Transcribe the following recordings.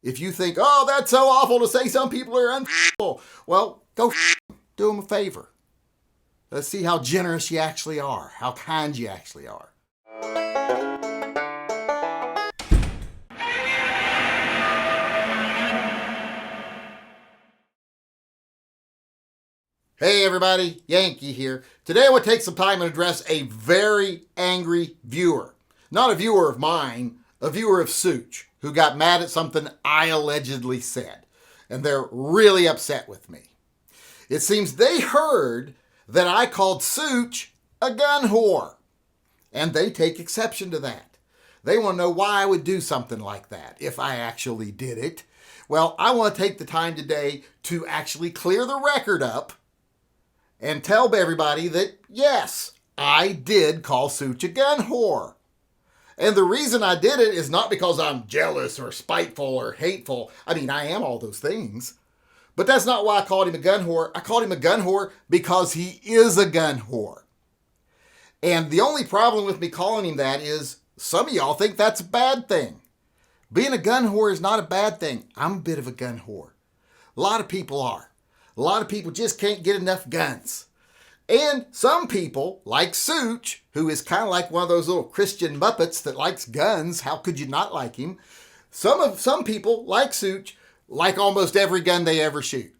If you think, oh, that's so awful to say some people are unful, well, go do them a favor. Let's see how generous you actually are, how kind you actually are. Hey everybody, Yankee here. Today I want to take some time and address a very angry viewer. Not a viewer of mine, a viewer of Sootch, who got mad at something I allegedly said. And they're really upset with me. It seems they heard that I called Sootch a gun whore. And they take exception to that. They want to know why I would do something like that, if I actually did it. Well, I want to take the time today to actually clear the record up and tell everybody that, yes, I did call Sootch a gun whore. And the reason I did it is not because I'm jealous or spiteful or hateful. I mean, I am all those things. But that's not why I called him a gun whore. I called him a gun whore because he is a gun whore. And the only problem with me calling him that is some of y'all think that's a bad thing. Being a gun whore is not a bad thing. I'm a bit of a gun whore. A lot of people are. A lot of people just can't get enough guns. And some people, like Sootch, who is kind of like one of those little Christian Muppets that likes guns, how could you not like him? Some people, like Sootch, like almost every gun they ever shoot.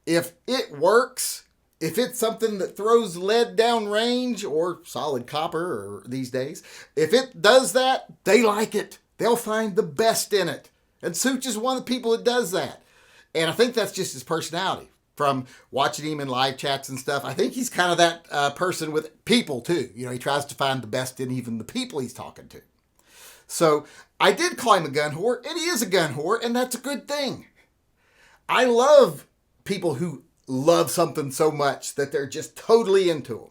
If it works, if it's something that throws lead down range or solid copper or these days, if it does that, they like it. They'll find the best in it. And Sootch is one of the people that does that. And I think that's just his personality. From watching him in live chats and stuff, I think he's kind of that person with people too. You know, he tries to find the best in even the people he's talking to. So I did call him a gun whore, and he is a gun whore, and that's a good thing. I love people who love something so much that they're just totally into them.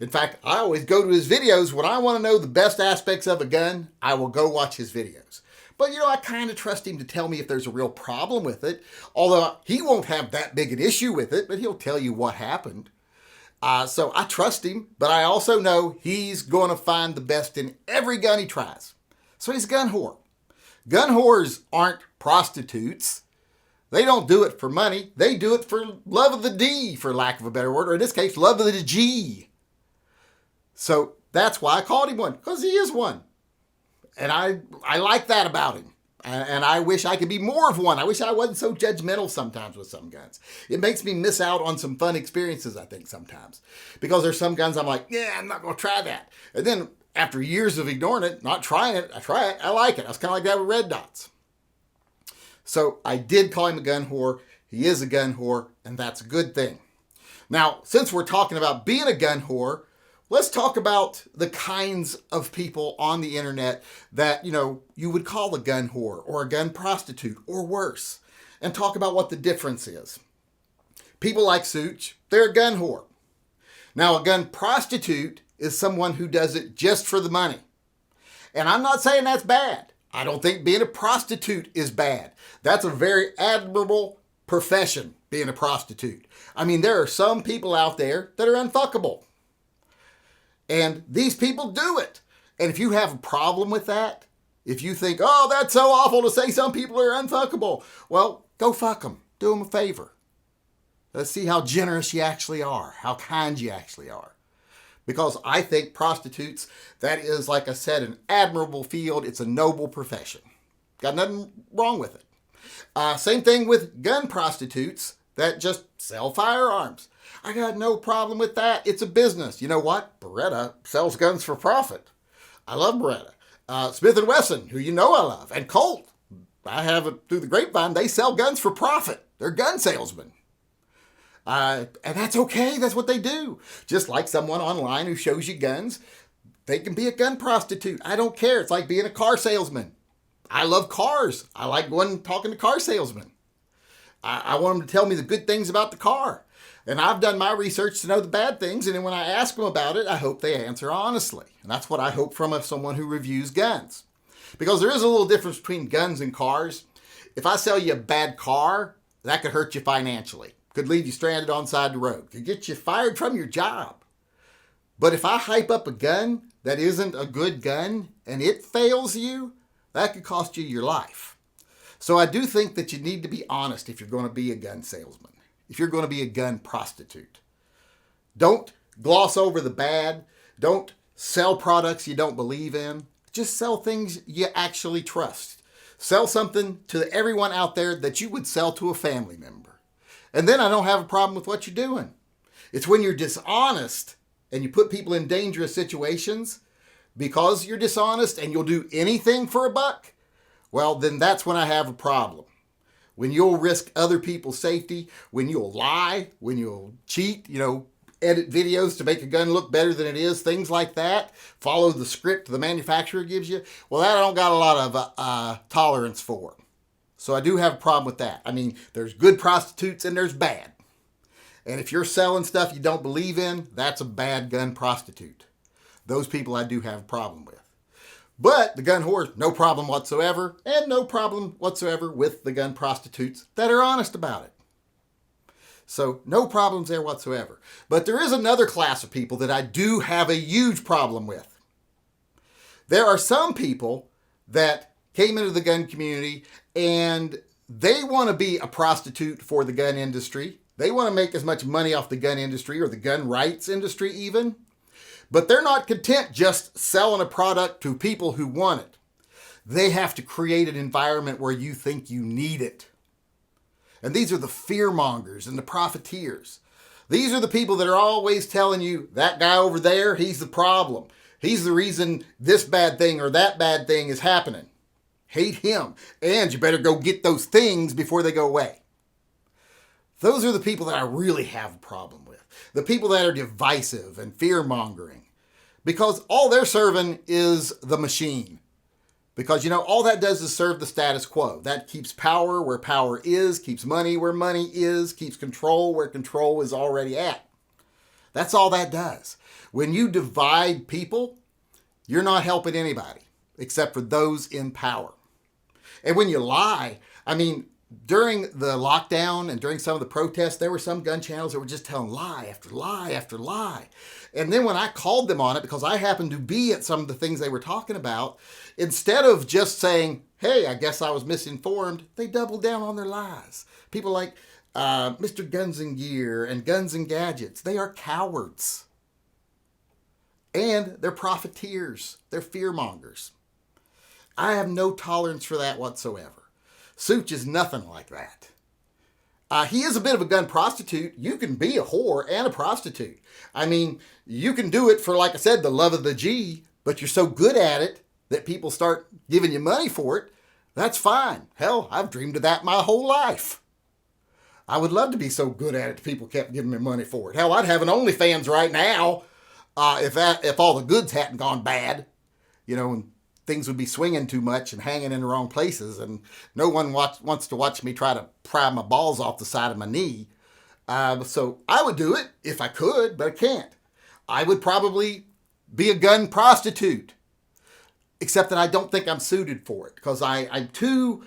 In fact, I always go to his videos. When I want to know the best aspects of a gun, I will go watch his videos. But, you know, I kind of trust him to tell me if there's a real problem with it. Although he won't have that big an issue with it, but he'll tell you what happened. So I trust him, but I also know he's going to find the best in every gun he tries. So he's a gun whore. Gun whores aren't prostitutes. They don't do it for money. They do it for love of the D, for lack of a better word, or in this case, love of the G. So that's why I called him one, because he is one. And I like that about him. And I wish I could be more of one. I wish I wasn't so judgmental sometimes with some guns. It makes me miss out on some fun experiences, I think, sometimes. Because there's some guns I'm like, yeah, I'm not going to try that. And then after years of ignoring it, not trying it, I try it, I like it. I was kind of like that with red dots. So I did call him a gun whore. He is a gun whore, and that's a good thing. Now, since we're talking about being a gun whore, let's talk about the kinds of people on the internet that, you know, you would call a gun whore or a gun prostitute or worse, and talk about what the difference is. People like Sootch, they're a gun whore. Now, a gun prostitute is someone who does it just for the money. And I'm not saying that's bad. I don't think being a prostitute is bad. That's a very admirable profession, being a prostitute. I mean, there are some people out there that are unfuckable. And these people do it. And if you have a problem with that, if you think, oh, that's so awful to say some people are unfuckable, well, go fuck them. Do them a favor. Let's see how generous you actually are, how kind you actually are. Because I think prostitutes, that is, like I said, an admirable field. It's a noble profession. Got nothing wrong with it. Same thing with gun prostitutes that just sell firearms. I got no problem with that. It's a business. You know what? Beretta sells guns for profit. I love Beretta. Smith & Wesson, who you know I love, and Colt. I have it through the grapevine. They sell guns for profit. They're gun salesmen. And that's okay. That's what they do. Just like someone online who shows you guns, they can be a gun prostitute. I don't care. It's like being a car salesman. I love cars. I like going and talking to car salesmen. I want them to tell me the good things about the car. And I've done my research to know the bad things, and then when I ask them about it, I hope they answer honestly. And that's what I hope from someone who reviews guns. Because there is a little difference between guns and cars. If I sell you a bad car, that could hurt you financially. Could leave you stranded on the side of the road. Could get you fired from your job. But if I hype up a gun that isn't a good gun, and it fails you, that could cost you your life. So I do think that you need to be honest if you're going to be a gun salesman, if you're going to be a gun prostitute. Don't gloss over the bad. Don't sell products you don't believe in. Just sell things you actually trust. Sell something to everyone out there that you would sell to a family member. And then I don't have a problem with what you're doing. It's when you're dishonest and you put people in dangerous situations because you're dishonest and you'll do anything for a buck. Well, then that's when I have a problem. When you'll risk other people's safety, when you'll lie, when you'll cheat, edit videos to make a gun look better than it is, things like that, follow the script the manufacturer gives you, well, that I don't got a lot of tolerance for. So I do have a problem with that. I mean, there's good prostitutes and there's bad. And if you're selling stuff you don't believe in, that's a bad gun prostitute. Those people I do have a problem with. But the gun whores, no problem whatsoever, and no problem whatsoever with the gun prostitutes that are honest about it. So no problems there whatsoever. But there is another class of people that I do have a huge problem with. There are some people that came into the gun community and they want to be a prostitute for the gun industry. They want to make as much money off the gun industry or the gun rights industry even. But they're not content just selling a product to people who want it. They have to create an environment where you think you need it. And these are the fear mongers and the profiteers. These are the people that are always telling you, that guy over there, he's the problem. He's the reason this bad thing or that bad thing is happening. Hate him. And you better go get those things before they go away. Those are the people that I really have a problem with. The people that are divisive and fear-mongering. Because all they're serving is the machine. Because, all that does is serve the status quo. That keeps power where power is, keeps money where money is, keeps control where control is already at. That's all that does. When you divide people, you're not helping anybody except for those in power. And when you lie, during the lockdown and during some of the protests, there were some gun channels that were just telling lie after lie after lie. And then when I called them on it, because I happened to be at some of the things they were talking about, instead of just saying, hey, I guess I was misinformed, they doubled down on their lies. People like Mr. Guns and Gear and Guns and Gadgets, they are cowards. And they're profiteers. They're fearmongers. I have no tolerance for that whatsoever. Sootch is nothing like that. He is a bit of a gun prostitute. You can be a whore and a prostitute. You can do it for, like I said, the love of the G, but you're so good at it that people start giving you money for it. That's fine. Hell, I've dreamed of that my whole life. I would love to be so good at it that people kept giving me money for it. Hell, I'd have an OnlyFans right now if all the goods hadn't gone bad, and things would be swinging too much and hanging in the wrong places, and no one wants to watch me try to pry my balls off the side of my knee. So I would do it if I could, but I can't. I would probably be a gun prostitute, except that I don't think I'm suited for it because I'm too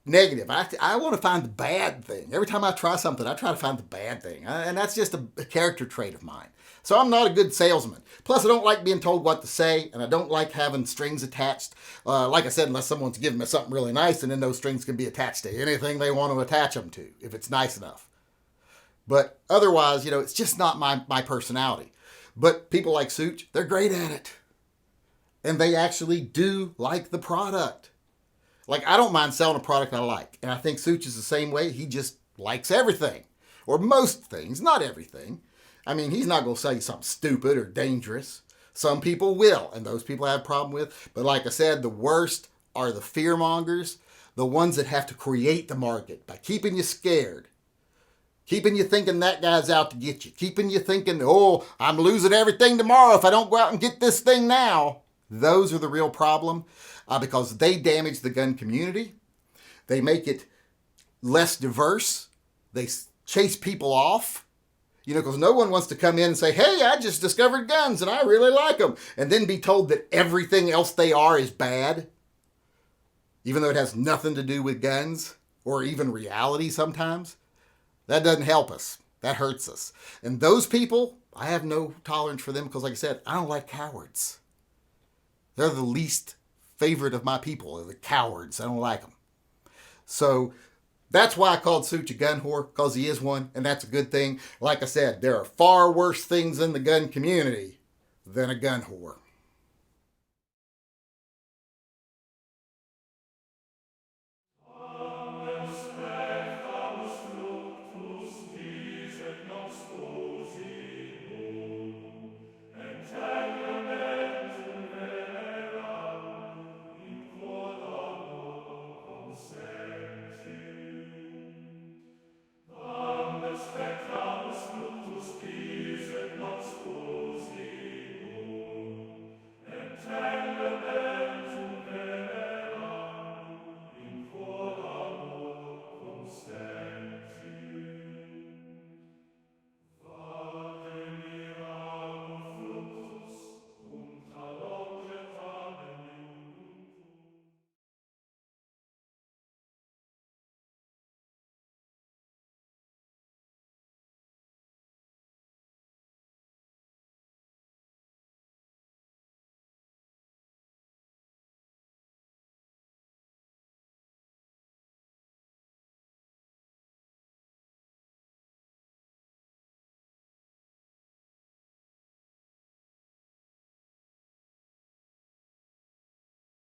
negative. I want to find the bad thing. Every time I try something, I try to find the bad thing, and that's just a character trait of mine. So I'm not a good salesman. Plus, I don't like being told what to say, and I don't like having strings attached. Like I said, unless someone's giving me something really nice, and then those strings can be attached to anything they want to attach them to, if it's nice enough. But otherwise, it's just not my personality. But people like Sootch, they're great at it. And they actually do like the product. Like, I don't mind selling a product I like. And I think Sootch is the same way. He just likes everything. Or most things, not everything. He's not going to sell you something stupid or dangerous. Some people will, and those people I have a problem with. But like I said, the worst are the fearmongers, the ones that have to create the market by keeping you scared, keeping you thinking that guy's out to get you, keeping you thinking, oh, I'm losing everything tomorrow if I don't go out and get this thing now. Those are the real problem because they damage the gun community. They make it less diverse. They chase people off. Because no one wants to come in and say, hey, I just discovered guns and I really like them. And then be told that everything else they are is bad. Even though it has nothing to do with guns or even reality sometimes. That doesn't help us. That hurts us. And those people, I have no tolerance for them because, like I said, I don't like cowards. They're the least favorite of my people, are the cowards. I don't like them. So that's why I called Sootch a gun whore, because he is one, and that's a good thing. Like I said, there are far worse things in the gun community than a gun whore.